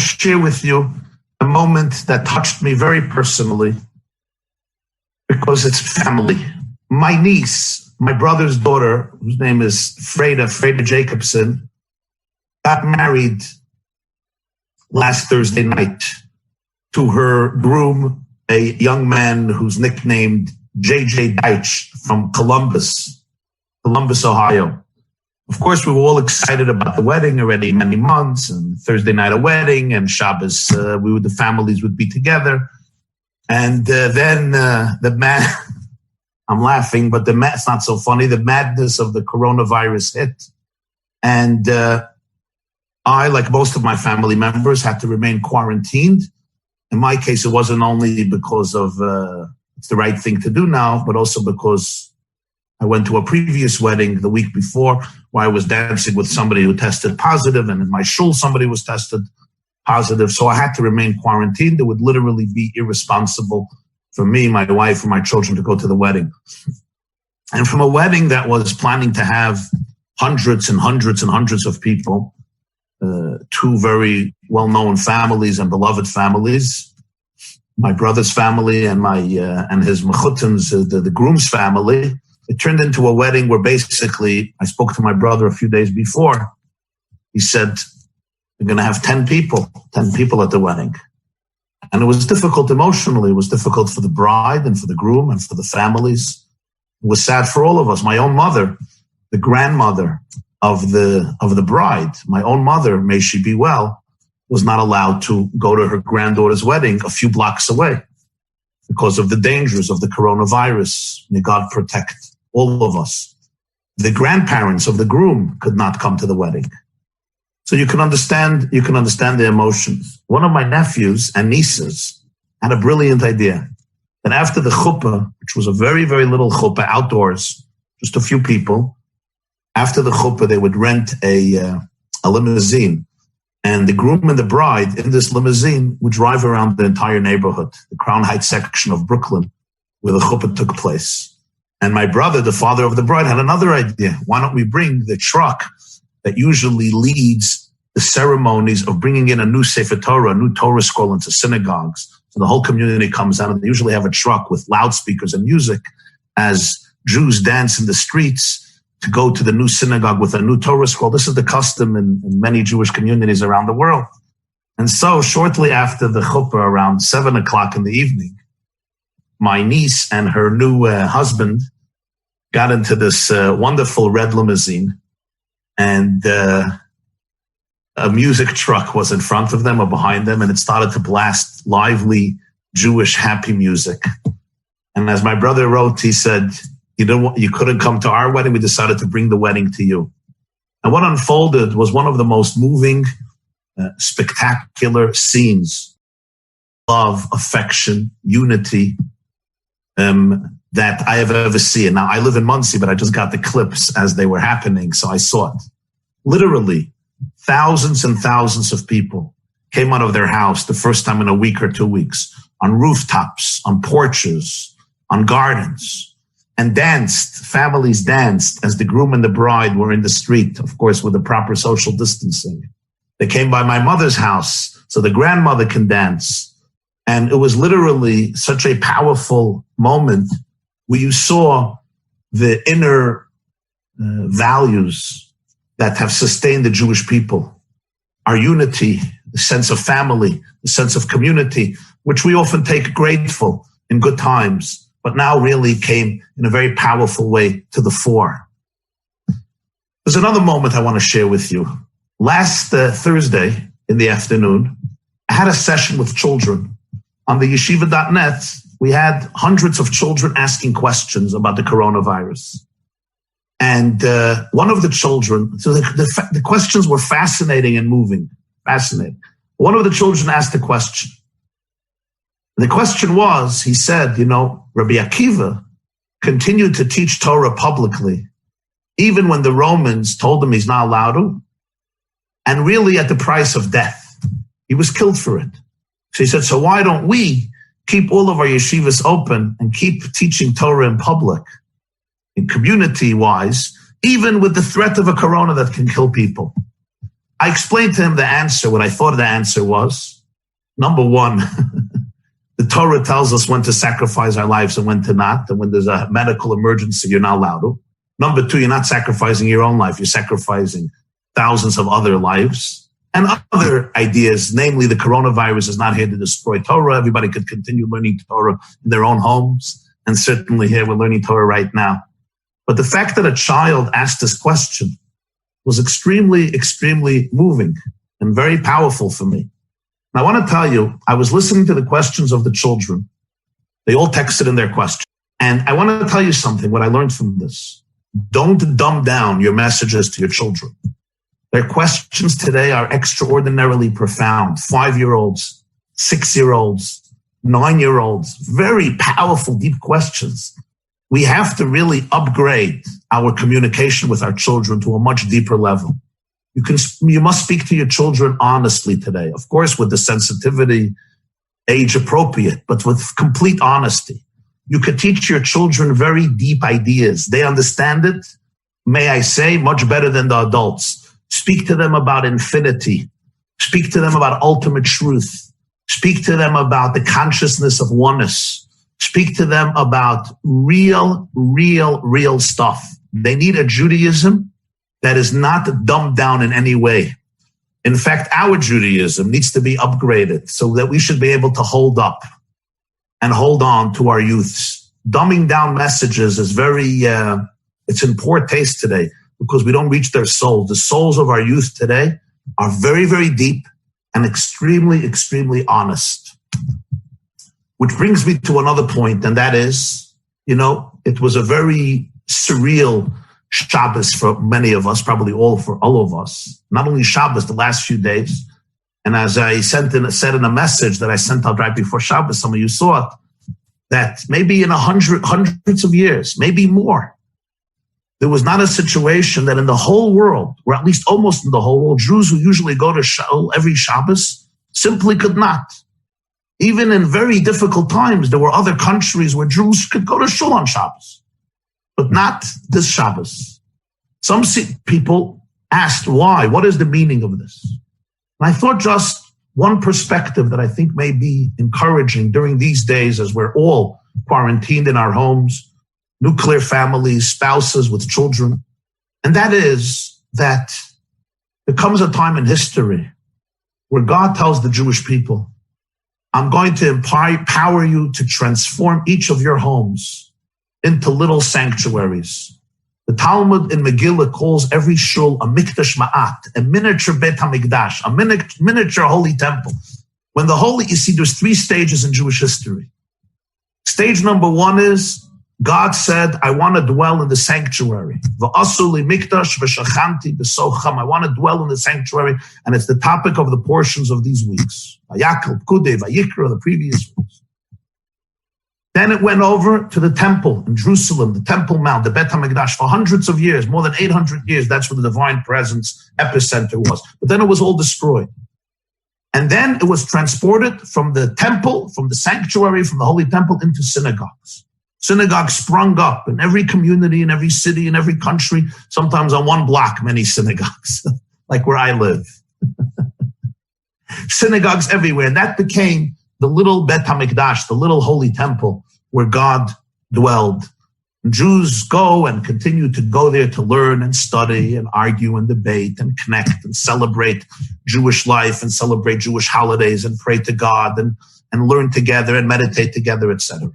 share with you a moment that touched me very personally because it's family. My niece, my brother's daughter, whose name is Freda Jacobson, got married last Thursday night to her groom, a young man who's nicknamed J.J. Deitch from Columbus, Ohio. Of course, we were all excited about the wedding already many months, and Thursday night a wedding, and Shabbos, the families would be together. And then the man, I'm laughing, but it's not so funny. The madness of the coronavirus hit. And I, like most of my family members, had to remain quarantined. In my case, it wasn't only because of it's the right thing to do now, but also because I went to a previous wedding the week before where I was dancing with somebody who tested positive, and in my shul somebody was tested positive. So I had to remain quarantined. It would literally be irresponsible for me, my wife, and my children to go to the wedding. And from a wedding that was planning to have hundreds and hundreds and hundreds of people, two very well-known families and beloved families, my brother's family and and his mechutan's, the groom's family. It turned into a wedding where basically I spoke to my brother a few days before. He said, we're going to have 10 people at the wedding. And it was difficult emotionally. It was difficult for the bride and for the groom and for the families. It was sad for all of us. My own mother, the grandmother of the bride, my own mother, may she be well, was not allowed to go to her granddaughter's wedding a few blocks away because of the dangers of the coronavirus. May God protect all of us. The grandparents of the groom could not come to the wedding. So you can understand the emotions. One of my nephews and nieces had a brilliant idea that after the chuppah, which was a very, very little chuppah outdoors, just a few people, after the chuppah, they would rent a limousine, and the groom and the bride in this limousine would drive around the entire neighborhood, the Crown Heights section of Brooklyn, where the chuppah took place. And my brother, the father of the bride, had another idea. Why don't we bring the truck that usually leads the ceremonies of bringing in a new Sefer Torah, a new Torah scroll into synagogues? So the whole community comes out, and they usually have a truck with loudspeakers and music as Jews dance in the streets to go to the new synagogue with a new Torah scroll. This is the custom in many Jewish communities around the world. And so shortly after the chuppah, around 7 o'clock in the evening, my niece and her new husband got into this wonderful red limousine, and a music truck was in front of them or behind them, and it started to blast lively Jewish happy music. And as my brother wrote, he said, you couldn't come to our wedding. We decided to bring the wedding to you. And what unfolded was one of the most moving, spectacular scenes of affection, unity, that I have ever seen. Now, I live in Monsey, but I just got the clips as they were happening, so I saw it. Literally, thousands and thousands of people came out of their house the first time in a week or 2 weeks, on rooftops, on porches, on gardens, and danced. Families danced as the groom and the bride were in the street, of course, with the proper social distancing. They came by my mother's house so the grandmother can dance. And it was literally such a powerful moment where you saw the inner values that have sustained the Jewish people. Our unity, the sense of family, the sense of community, which we often take grateful in good times, but now really came in a very powerful way to the fore. There's another moment I want to share with you. Last Thursday in the afternoon, I had a session with children. On the yeshiva.net, we had hundreds of children asking questions about the coronavirus. And one of the children, so the questions were fascinating and moving, fascinating. One of the children asked a question. The question was, he said, Rabbi Akiva continued to teach Torah publicly, even when the Romans told him he's not allowed to, and really at the price of death. He was killed for it. So he said, so why don't we keep all of our yeshivas open and keep teaching Torah in public, in community-wise, even with the threat of a corona that can kill people? I explained to him the answer. What I thought the answer was, number one, the Torah tells us when to sacrifice our lives and when to not. And when there's a medical emergency, you're not allowed to. Number two, you're not sacrificing your own life. You're sacrificing thousands of other lives and other ideas. Namely, the coronavirus is not here to destroy Torah. Everybody could continue learning Torah in their own homes. And certainly here we're learning Torah right now. But the fact that a child asked this question was extremely, extremely moving and very powerful for me. And I want to tell you, I was listening to the questions of the children. They all texted in their questions. And I want to tell you something, what I learned from this. Don't dumb down your messages to your children. Their questions today are extraordinarily profound. 5-year-olds, 6-year-olds, 9-year-olds, very powerful, deep questions. We have to really upgrade our communication with our children to a much deeper level. You must speak to your children honestly today, of course, with the sensitivity, age appropriate, but with complete honesty. You could teach your children very deep ideas. They understand it, may I say, much better than the adults. Speak to them about infinity. Speak to them about ultimate truth. Speak to them about the consciousness of oneness. Speak to them about real stuff. They need a Judaism that is not dumbed down in any way. In fact, our Judaism needs to be upgraded so that we should be able to hold up and hold on to our youths. Dumbing down messages is it's in poor taste today because we don't reach their souls. The souls of our youth today are very, very deep and extremely, extremely honest. Which brings me to another point, and that is, it was a very surreal Shabbos for many of us, probably for all of us. Not only Shabbos, the last few days. And as I said in a message that I sent out right before Shabbos, some of you saw it, that maybe in hundreds of years, maybe more, there was not a situation that in the whole world, or at least almost in the whole world, Jews who usually go to shul every Shabbos simply could not. Even in very difficult times, there were other countries where Jews could go to shul on Shabbos, but not this Shabbos. Some people asked why, what is the meaning of this? And I thought just one perspective that I think may be encouraging during these days as we're all quarantined in our homes, nuclear families, spouses with children. And that is that there comes a time in history where God tells the Jewish people, I'm going to empower you to transform each of your homes into little sanctuaries. The Talmud in Megillah calls every shul a mikdash ma'at, a miniature Beit HaMikdash, a miniature holy temple. When you see, there's 3 stages in Jewish history. Stage number 1 is God said, I want to dwell in the sanctuary. V'asu li mikdash v'shachanti b'socham. I want to dwell in the sanctuary, and it's the topic of the portions of these weeks. Vayakal, Pkudei, Vayikra, the previous weeks. Then it went over to the temple in Jerusalem, the Temple Mount, the Beit HaMikdash. For hundreds of years, more than 800 years, that's where the divine presence epicenter was. But then it was all destroyed. And then it was transported from the temple, from the sanctuary, from the holy temple into synagogues. Synagogues sprung up in every community, in every city, in every country, sometimes on one block, many synagogues, like where I live. Synagogues everywhere. And that became the little Beit HaMikdash, the little holy temple where God dwelled. And Jews go and continue to go there to learn and study and argue and debate and connect and celebrate Jewish life and celebrate Jewish holidays and pray to God and learn together and meditate together, etc.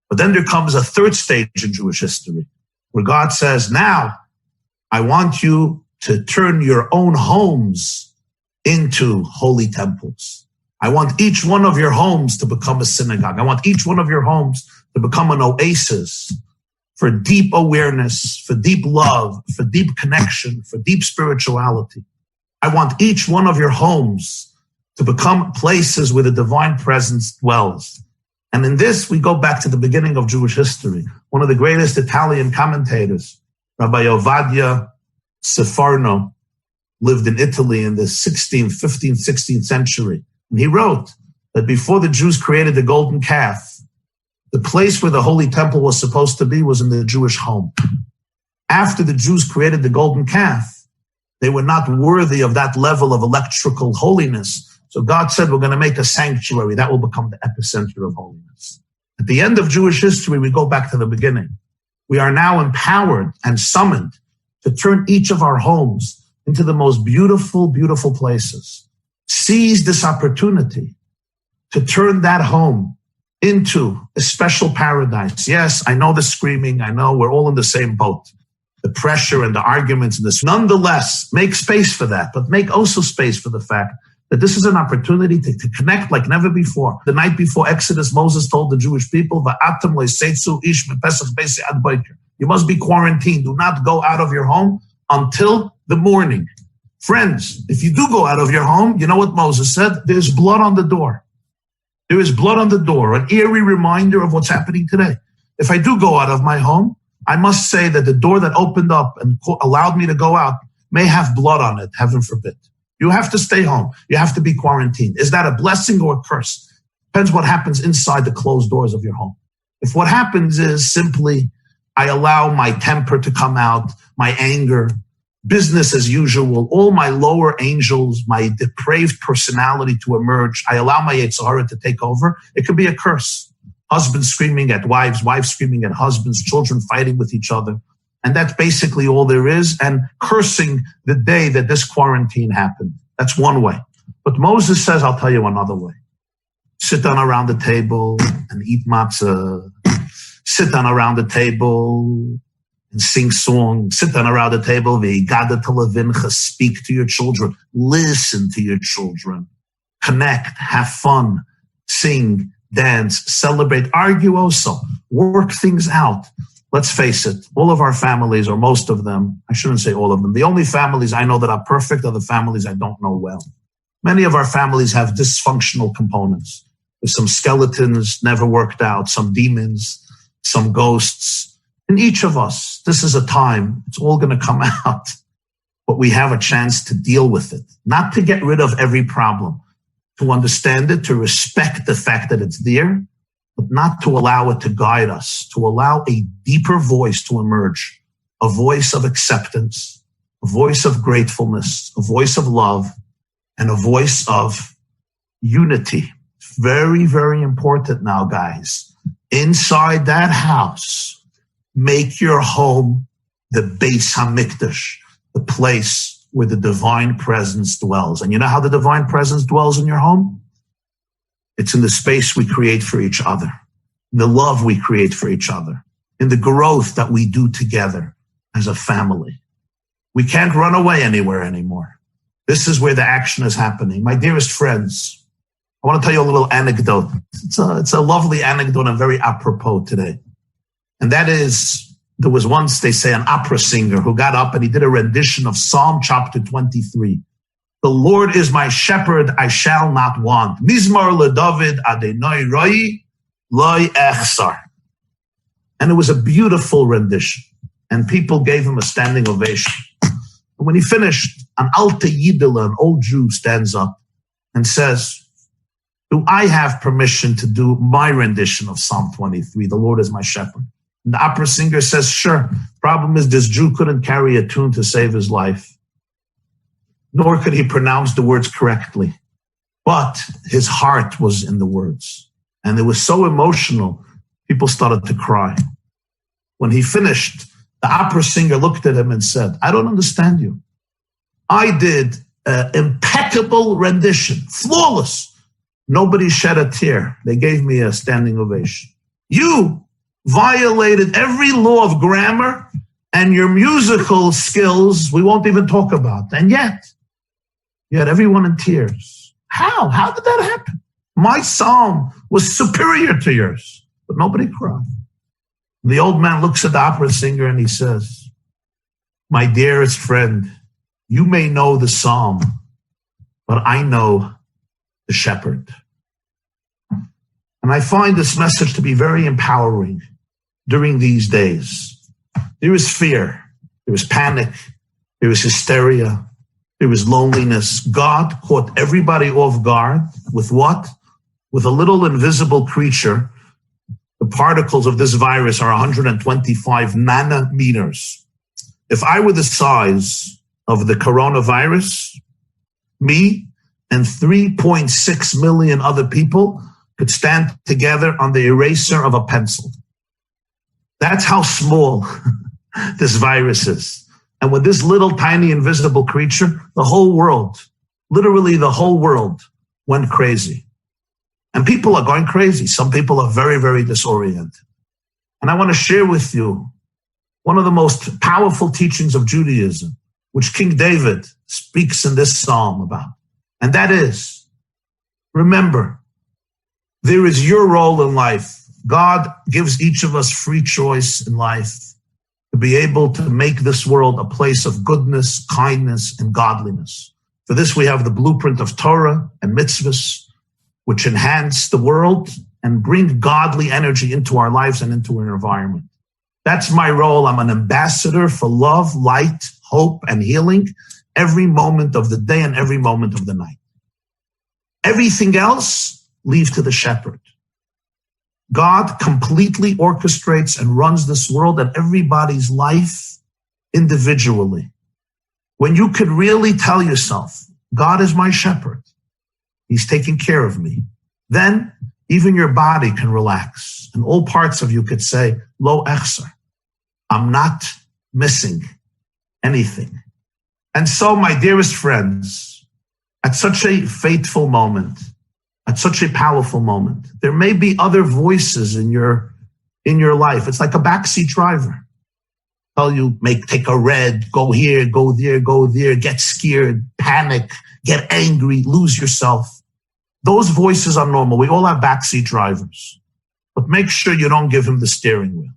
But then there comes a 3rd stage in Jewish history where God says, now I want you to turn your own homes into holy temples. I want each one of your homes to become a synagogue. I want each one of your homes to become an oasis for deep awareness, for deep love, for deep connection, for deep spirituality. I want each one of your homes to become places where the divine presence dwells. And in this, we go back to the beginning of Jewish history. One of the greatest Italian commentators, Rabbi Ovadia Sefarno, lived in Italy in the 16th, 15th, 16th century. And he wrote that before the Jews created the golden calf, the place where the holy temple was supposed to be was in the Jewish home. After the Jews created the golden calf, They were not worthy of that level of electrical holiness. So God said, we're going to make a sanctuary. That will become the epicenter of holiness. At the end of Jewish history, we go back to the beginning. We are now empowered and summoned to turn each of our homes into the most beautiful, beautiful places. Seize this opportunity to turn that home into a special paradise. Yes, I know the screaming. I know we're all in the same boat. The pressure and the arguments and this. Nonetheless, make space for that, but make also space for the fact that this is an opportunity to connect like never before. The night before Exodus, Moses told the Jewish people, you must be quarantined. Do not go out of your home until the morning. Friends, if you do go out of your home, you know what Moses said? There's blood on the door. There is blood on the door, an eerie reminder of what's happening today. If I do go out of my home, I must say that the door that opened up and allowed me to go out may have blood on it, heaven forbid. You have to stay home. You have to be quarantined. Is that a blessing or a curse? Depends what happens inside the closed doors of your home. If what happens is simply I allow my temper to come out, my anger, business as usual, all my lower angels, my depraved personality to emerge, I allow my Yetzer Hara to take over, it could be a curse. Husbands screaming at wives, wives screaming at husbands, children fighting with each other. And that's basically all there is, and cursing the day that this quarantine happened. That's one way. But Moses says, I'll tell you another way. Sit down around the table and eat matzah. Sit down around the table and sing songs. Sit down around the table. Speak to your children. Listen to your children. Connect. Have fun. Sing. Dance. Celebrate. Argue also. Work things out. Let's face it, all of our families, or most of them, I shouldn't say all of them, the only families I know that are perfect are the families I don't know well. Many of our families have dysfunctional components. There's some skeletons never worked out, some demons, some ghosts. In each of us, this is a time, it's all going to come out, but we have a chance to deal with it, not to get rid of every problem, to understand it, to respect the fact that it's there, but not to allow it to guide us, to allow a deeper voice to emerge, a voice of acceptance, a voice of gratefulness, a voice of love, and a voice of unity. Very, very important now, guys. Inside that house, make your home the Beis HaMikdash, the place where the divine presence dwells. And you know how the divine presence dwells in your home? It's in the space we create for each other, in the love we create for each other, in the growth that we do together as a family. We can't run away anywhere anymore. This is where the action is happening. My dearest friends, I want to tell you a little anecdote. It's a lovely anecdote and very apropos today. And that is, there was once, they say, an opera singer who got up and he did a rendition of Psalm chapter 23. The Lord is my shepherd, I shall not want. Mizmor LeDavid Adonai Roi Loi Echsar. And it was a beautiful rendition. And people gave him a standing ovation. And when he finished, an Alte Yidel, an old Jew, stands up and says, do I have permission to do my rendition of Psalm 23? The Lord is my shepherd. And the opera singer says, sure. Problem is, this Jew couldn't carry a tune to save his life, nor could he pronounce the words correctly. But his heart was in the words. And it was so emotional, people started to cry. When he finished, the opera singer looked at him and said, I don't understand you. I did an impeccable rendition, flawless. Nobody shed a tear. They gave me a standing ovation. You violated every law of grammar, and your musical skills we won't even talk about. And yet, you had everyone in tears. How? How did that happen? My psalm was superior to yours, but nobody cried. The old man looks at the opera singer and he says, my dearest friend, you may know the psalm, but I know the shepherd. And I find this message to be very empowering during these days. There is fear, there is panic, there is hysteria, there is loneliness. God caught everybody off guard with what? With a little invisible creature. The particles of this virus are 125 nanometers. If I were the size of the coronavirus, me and 3.6 million other people could stand together on the eraser of a pencil. That's how small this virus is. And with this little tiny invisible creature, the whole world, literally the whole world, went crazy. And people are going crazy. Some people are very, very disoriented. And I want to share with you one of the most powerful teachings of Judaism, which King David speaks in this psalm about. And that is, remember, there is your role in life. God gives each of us free choice in life to be able to make this world a place of goodness, kindness, and godliness. For this, we have the blueprint of Torah and mitzvahs, which enhance the world and bring godly energy into our lives and into our environment. That's my role. I'm an ambassador for love, light, hope, and healing every moment of the day and every moment of the night. Everything else, leave to the shepherd. God completely orchestrates and runs this world and everybody's life individually. When you could really tell yourself, God is my shepherd, he's taking care of me, then even your body can relax and all parts of you could say, Lo echser, I'm not missing anything. And so, my dearest friends, at such a fateful moment, at such a powerful moment, there may be other voices in your life. It's like a backseat driver. Tell you, take a red, go here, go there, get scared, panic, get angry, lose yourself. Those voices are normal. We all have backseat drivers. But make sure you don't give him the steering wheel.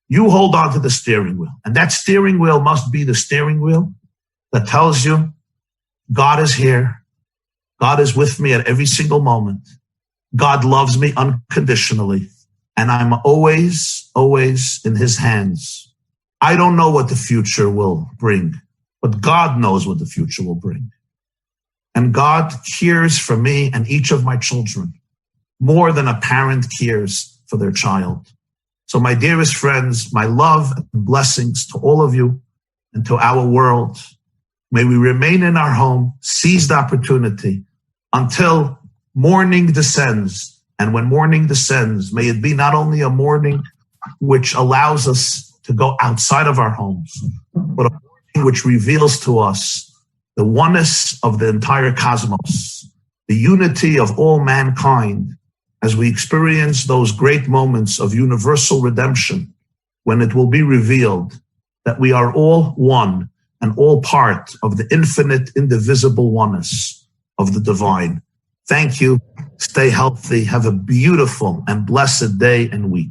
You hold on to the steering wheel. And that steering wheel must be the steering wheel that tells you, God is here. God is with me at every single moment. God loves me unconditionally. And I'm always, always in his hands. I don't know what the future will bring, but God knows what the future will bring. And God cares for me and each of my children more than a parent cares for their child. So my dearest friends, my love and blessings to all of you and to our world. May we remain in our home, seize the opportunity until morning descends. And when morning descends, may it be not only a morning which allows us to go outside of our homes, but a morning which reveals to us the oneness of the entire cosmos, the unity of all mankind, as we experience those great moments of universal redemption, when it will be revealed that we are all one and all part of the infinite, indivisible oneness of the divine. Thank you. Stay healthy. Have a beautiful and blessed day and week.